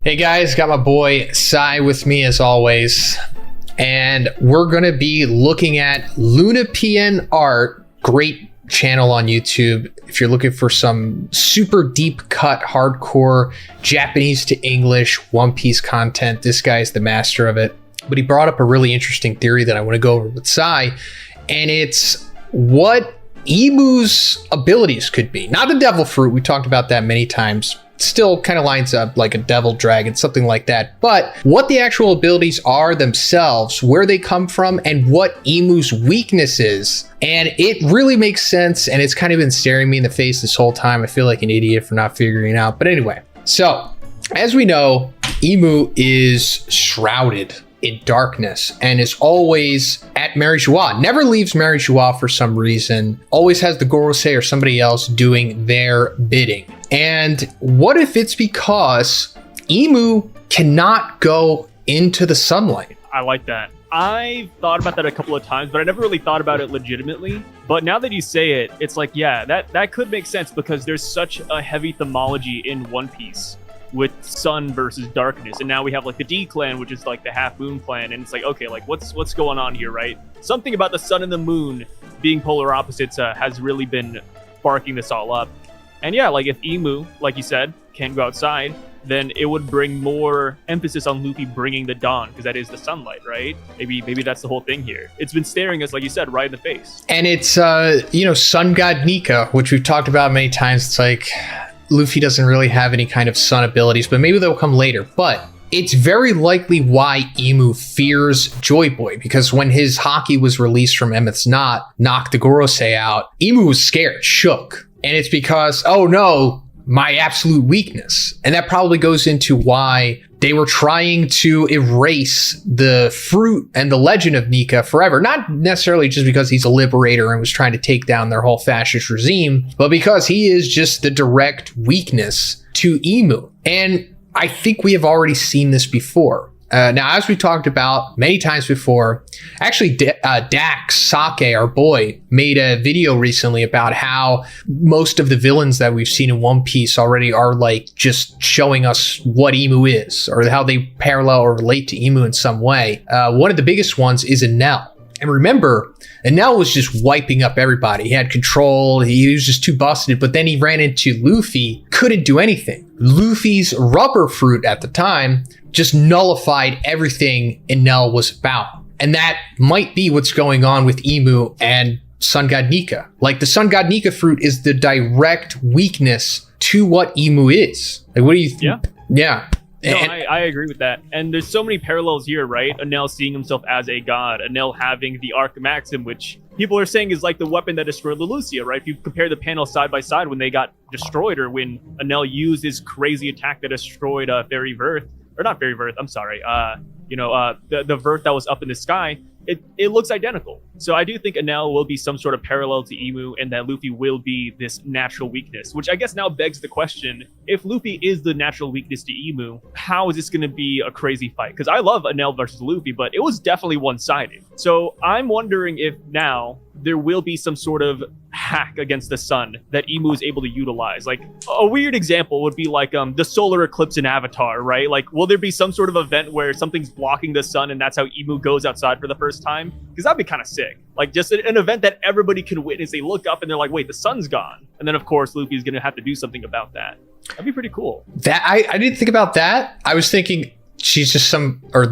Hey guys, got my boy Sai with me as always, and we're gonna be looking at Lunapien Art. Great channel on YouTube if you're looking for some super deep cut, hardcore Japanese to English One Piece content. This guy's the master of it. But he brought up a really interesting theory that I want to go over with Sai, and it's what Emu's abilities could be. Not the devil fruit, we talked about that many times. Still kind of lines up like a devil dragon, something like that. But what the actual abilities are themselves, where they come from, and what Emu's weakness is. And it really makes sense, and it's kind of been staring me in the face this whole time. I feel like an idiot for not figuring it out. But anyway, so as we know, Emu is shrouded in darkness and is always at Mary Joie. Never leaves Mary Joie for some reason. Always has the Gorosei or somebody else doing their bidding. And what if it's because Emu cannot go into the sunlight? I like that. I've thought about that a couple of times, but I never really thought about it legitimately. But now that you say it, it's like, yeah, that could make sense because there's such a heavy themology in One Piece with sun versus darkness. And now we have like the D clan, which is like the half moon clan. And it's like, okay, like what's going on here, right? Something about the sun and the moon being polar opposites has really been sparking this all up. And yeah, like if Emu, like you said, can't go outside, then it would bring more emphasis on Luffy bringing the dawn, because that is the sunlight, right? Maybe that's the whole thing here. It's been staring us, like you said, right in the face. And it's, sun god Nika, which we've talked about many times. It's like Luffy doesn't really have any kind of sun abilities, but maybe they'll come later. But it's very likely why Emu fears Joy Boy, because when his haki was released from Emmeth's knot, knocked the Gorosei out, Emu was scared, shook. And it's because, oh no, my absolute weakness. And that probably goes into why they were trying to erase the fruit and the legend of Nika forever. Not necessarily just because he's a liberator and was trying to take down their whole fascist regime, but because he is just the direct weakness to Emu. And I think we have already seen this before. Now, as we talked about many times before, actually Dax Sake, our boy, made a video recently about how most of the villains that we've seen in One Piece already are like just showing us what Emu is, or how they parallel or relate to Emu in some way. One of the biggest ones is Enel. And remember, Enel was just wiping up everybody. He had control, he was just too busted, but then he ran into Luffy, couldn't do anything. Luffy's rubber fruit at the time just nullified everything Enel was about. And that might be what's going on with Emu and Sun God Nika. Like the Sun God Nika fruit is the direct weakness to what Emu is. Like, what do you think? Yeah. No, I agree with that. And there's so many parallels here, right? Enel seeing himself as a god, Enel having the Arc Maxim, which people are saying is like the weapon that destroyed Leloucia, right? If you compare the panels side by side when they got destroyed, or when Enel used his crazy attack that destroyed Fairy Verth, or not Fairy Verth, I'm sorry, the Verth that was up in the sky, it looks identical. So I do think Enel will be some sort of parallel to Emu, and that Luffy will be this natural weakness, which I guess now begs the question, if Luffy is the natural weakness to Emu, how is this going to be a crazy fight? Because I love Enel versus Luffy, but it was definitely one-sided. So I'm wondering if now there will be some sort of hack against the sun that Emu is able to utilize. Like a weird example would be like the solar eclipse in Avatar, right? Like, will there be some sort of event where something's blocking the sun and that's how Emu goes outside for the first time? Because that'd be kind of sick. Like just an event that everybody can witness. They look up and they're like, wait, the sun's gone. And then of course Luffy's gonna have to do something about that. That'd be pretty cool. That I didn't think about that. I was thinking she's just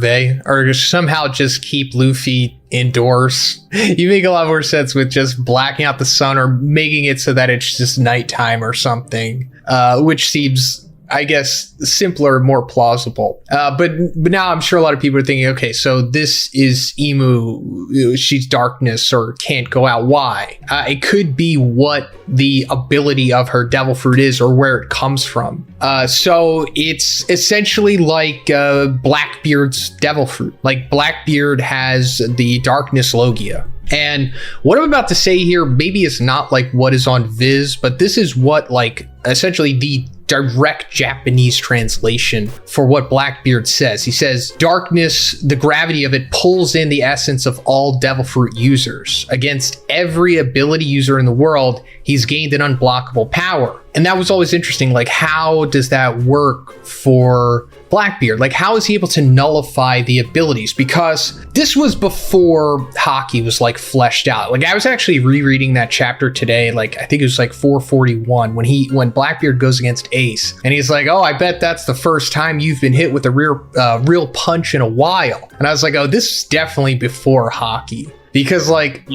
they somehow just keep Luffy indoors. You make a lot more sense with just blacking out the sun or making it so that it's just nighttime or something, which seems, I guess, simpler, more plausible. But now I'm sure a lot of people are thinking, okay, so this is Emu, she's darkness or can't go out. Why? It could be what the ability of her devil fruit is or where it comes from. So it's essentially like Blackbeard's devil fruit. Like Blackbeard has the darkness Logia. And what I'm about to say here maybe is not like what is on Viz, but this is what like essentially the direct Japanese translation for what Blackbeard says. He says, darkness, the gravity of it pulls in the essence of all devil fruit users. Against every ability user in the world, he's gained an unblockable power. And that was always interesting. Like, how does that work for Blackbeard? Like, how is he able to nullify the abilities? Because this was before Haki was like fleshed out. Like, I was actually rereading that chapter today. Like, I think it was like 441 when Blackbeard goes against Ace, and he's like, "Oh, I bet that's the first time you've been hit with a real punch in a while." And I was like, "Oh, this is definitely before Haki." Because, like,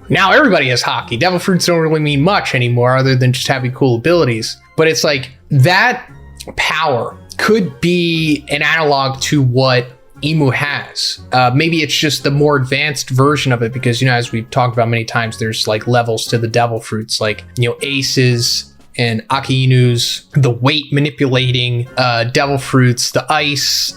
now everybody has Haki. Devil fruits don't really mean much anymore other than just having cool abilities. But it's like, that power could be an analog to what Emu has. Maybe it's just the more advanced version of it because, as we've talked about many times, there's like levels to the devil fruits, like, Aces and Aki-Inu's, the weight manipulating devil fruits, the ice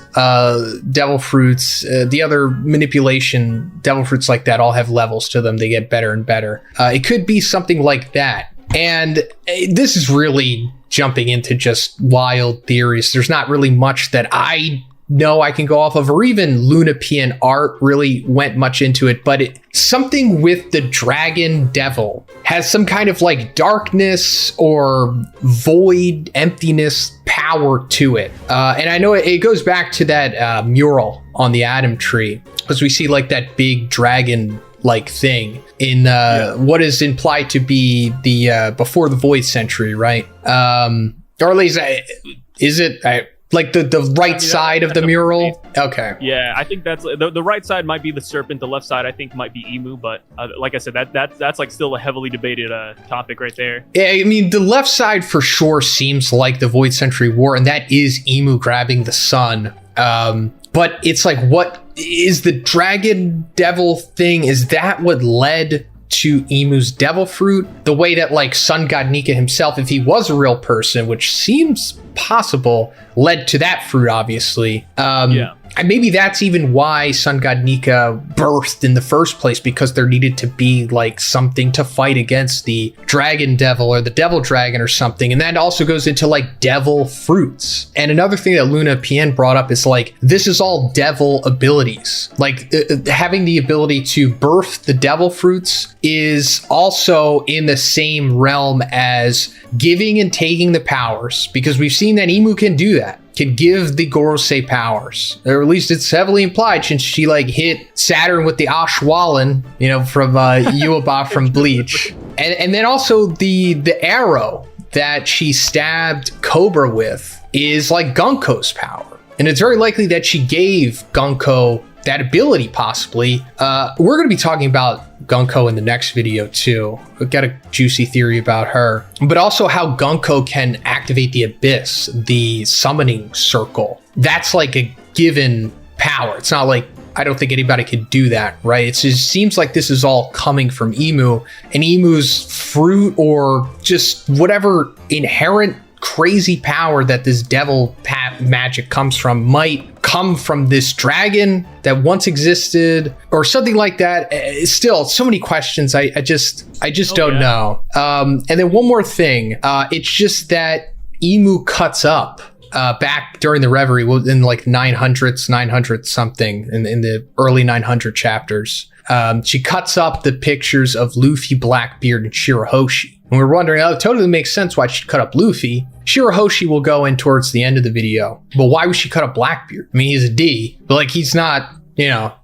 devil fruits, the other manipulation devil fruits like that all have levels to them. They get better and better. It could be something like that. And this is really jumping into just wild theories. There's not really much that I know I can go off of, or even Luna Pian art really went much into it, but something with the dragon devil has some kind of like darkness or void emptiness power to it. And I know it goes back to that mural on the Atom Tree, because we see like that big dragon like thing in what is implied to be the before the Void Century, right? Or at least is it like the right side of the mural? Okay. Yeah, I think that's the right side might be the serpent. The left side I think might be Emu, but like I said, that's like still a heavily debated topic right there. Yeah, I mean, the left side for sure seems like the Void Century War, and that is Emu grabbing the sun. But it's like, what is the dragon devil thing? Is that what led to Emu's devil fruit? The way that like Sun God Nika himself, if he was a real person, which seems possible, led to that fruit, obviously. And maybe that's even why Sun God Nika birthed in the first place, because there needed to be like something to fight against the dragon devil or the devil dragon or something. And that also goes into like devil fruits. And another thing that Luna Pian brought up is like, this is all devil abilities. Like having the ability to birth the devil fruits is also in the same realm as giving and taking the powers, because we've seen that Emu can do that. Can give the Gorosei powers, or at least it's heavily implied, since she like hit Saturn with the Ashwallen, from Yuaba from Bleach, and then also the arrow that she stabbed Cobra with is like Gunko's power, and it's very likely that she gave Gunko that ability, possibly. We're going to be talking about Gunko in the next video too. We've got a juicy theory about her, but also how Gunko can activate the abyss, the summoning circle. That's like a given power. It's not like, I don't think anybody could do that, right? It just seems like this is all coming from Emu, and Emu's fruit, or just whatever inherent crazy power that this devil magic comes from, might come from this dragon that once existed or something like that. Still, so many questions. I just don't know. And then one more thing. It's just that Emu cuts up back during the Reverie in like 900 something in the early 900 chapters. She cuts up the pictures of Luffy, Blackbeard, and Shirahoshi. And we're wondering, it totally makes sense why she'd cut up Luffy. Shirahoshi will go in towards the end of the video. But why would she cut up Blackbeard? I mean, he's a D, but like, he's not,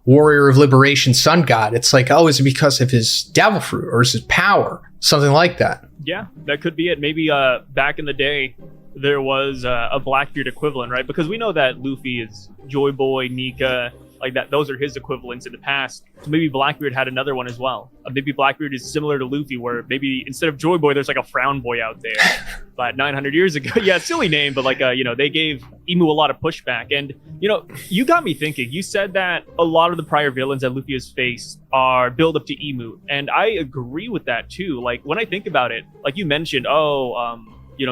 Warrior of Liberation, Sun God. It's like, is it because of his devil fruit or is his power? Something like that. Yeah, that could be it. Maybe back in the day, there was a Blackbeard equivalent, right? Because we know that Luffy is Joy Boy, Nika, like that. Those are his equivalents in the past. So maybe Blackbeard had another one as well. Maybe Blackbeard is similar to Luffy, where maybe instead of Joy Boy, there's like a Frown Boy out there. But 900 years ago, yeah, silly name, but like, they gave Emu a lot of pushback. And, you got me thinking. You said that a lot of the prior villains that Luffy has faced are build up to Emu. And I agree with that too. Like, when I think about it, like you mentioned,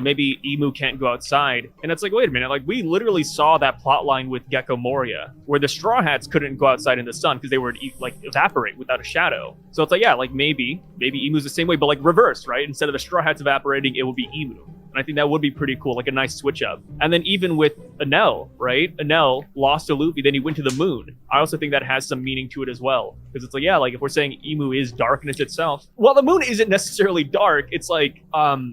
maybe Emu can't go outside. And it's like, wait a minute, like we literally saw that plot line with Gecko Moria, where the Straw Hats couldn't go outside in the sun because they would like evaporate without a shadow. So it's like, yeah, like maybe Emu's the same way, but like reversed, right? Instead of the Straw Hats evaporating, it will be Emu. And I think that would be pretty cool, like a nice switch up. And then even with Enel, right? Enel lost to Luffy, then he went to the moon. I also think that has some meaning to it as well. Because it's like, yeah, like if we're saying Emu is darkness itself, well, the moon isn't necessarily dark. It's like,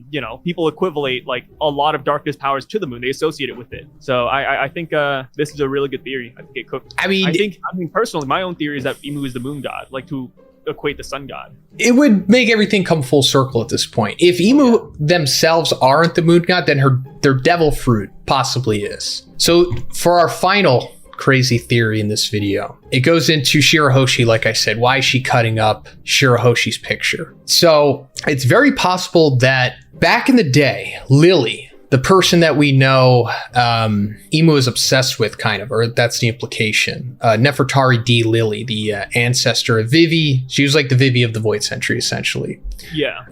you know, people equivalate like a lot of darkness powers to the moon. They associate it with it. So I think this is a really good theory. I think it cooked. I mean, personally, my own theory is that Emu is the moon god, like to equate the sun god. It would make everything come full circle at this point. If Emu themselves aren't the moon god, then their devil fruit possibly is. So for our final crazy theory in this video, it goes into Shirahoshi. Like I said, why is she cutting up Shirahoshi's picture? So it's very possible that back in the day, Lily, the person that we know Emu is obsessed with, kind of, or that's the implication. Nefertari D. Lily, the ancestor of Vivi. She was like the Vivi of the Void Century, essentially. Yeah.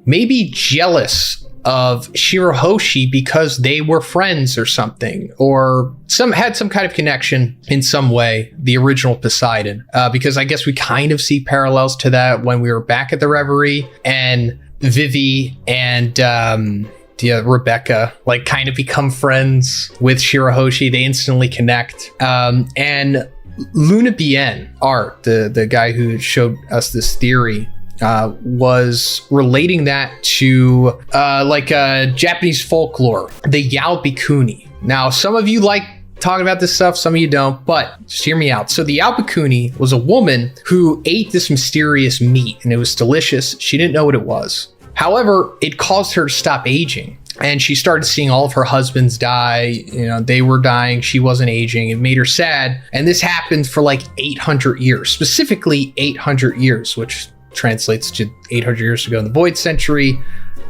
Maybe jealous of Shirahoshi because they were friends or something, or had some kind of connection in some way, the original Poseidon. Because I guess we kind of see parallels to that when we were back at the Reverie, and Vivi and Rebecca like kind of become friends with Shirahoshi. They instantly connect. And Luna Bien Art, the guy who showed us this theory, was relating that to Japanese folklore, the Yao Bikuni. Now, some of you like talking about this stuff, some of you don't, but just hear me out. So the Yao Bikuni was a woman who ate this mysterious meat, and it was delicious. She didn't know what it was. However, it caused her to stop aging, and she started seeing all of her husbands die. You know, they were dying. She wasn't aging. It made her sad. And this happened for like 800 years, specifically 800 years, which translates to 800 years ago in the Void Century.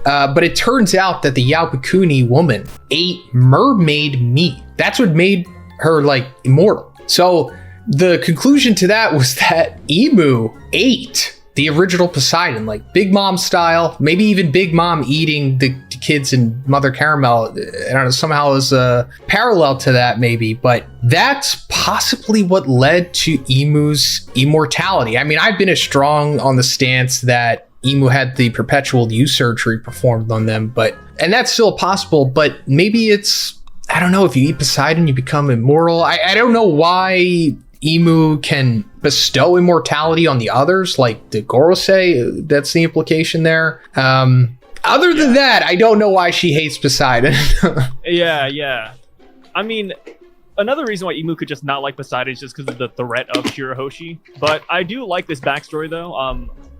But it turns out that the Yao Bikuni woman ate mermaid meat. That's what made her like immortal. So the conclusion to that was that Emu ate the original Poseidon, like Big Mom style, maybe even Big Mom eating the kids in Mother Caramel. I don't know, somehow is a parallel to that maybe, but that's possibly what led to Emu's immortality. I mean, I've been as strong on the stance that Emu had the perpetual youth surgery performed on them, and that's still possible, but maybe it's, I don't know, if you eat Poseidon, you become immortal. I don't know why Emu can bestow immortality on the others, like the Gorosei. That's the implication there. Other than that, I don't know why she hates Poseidon. Yeah. I mean, another reason why Emu could just not like Poseidon is just because of the threat of Shirahoshi. But I do like this backstory, though.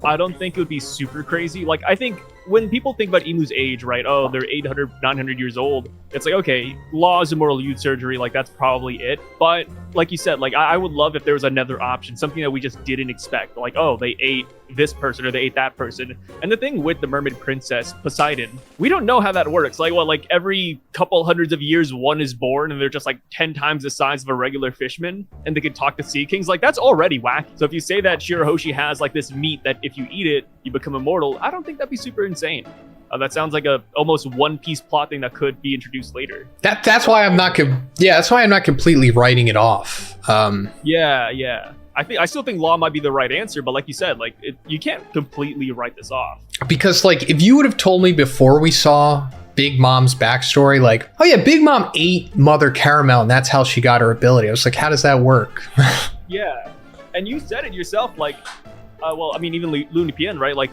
I don't think it would be super crazy. Like, I think when people think about Emu's age, right? Oh, they're 800, 900 years old. It's like, okay, Law's immortal youth surgery, like that's probably it. But like you said, like I would love if there was another option, something that we just didn't expect. Like, oh, they ate this person or they ate that person. And the thing with the mermaid princess Poseidon, we don't know how that works. Like, what, like every couple hundreds of years, one is born and they're just like 10 times the size of a regular fishman and they can talk to sea kings. Like, that's already wacky. So if you say that Shirahoshi has like this meat that if you eat it, you become immortal, I don't think that'd be super insane. That sounds like a almost One Piece plot thing that could be introduced later. That's why I'm not completely writing it off. Yeah. I still think Law might be the right answer, but like you said, like you can't completely write this off. Because like if you would have told me before we saw Big Mom's backstory, like, oh yeah, Big Mom ate Mother Caramel and that's how she got her ability, I was like, how does that work? Yeah, and you said it yourself, like, well, I mean, even Luna Bien, right? Like,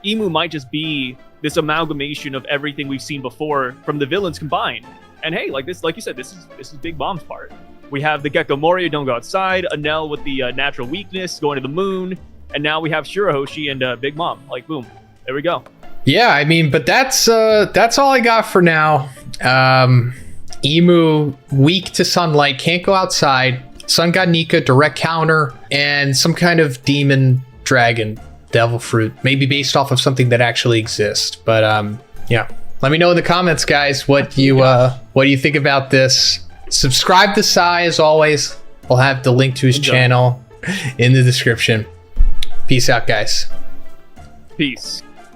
Emu might just be this amalgamation of everything we've seen before from the villains combined. And hey, like this, like you said, this is Big Mom's part. We have the Gecko Moria, don't go outside. Enel with the natural weakness, going to the moon. And now we have Shirahoshi and Big Mom. Like, boom, there we go. Yeah, I mean, but that's all I got for now. Emu, weak to sunlight, can't go outside. Sun God Nika, direct counter, and some kind of demon dragon devil fruit, maybe based off of something that actually exists. But yeah, let me know in the comments, guys, what you think about this. Subscribe to Sai, as always. I'll have the link to his channel in the description. Peace out, guys. Peace.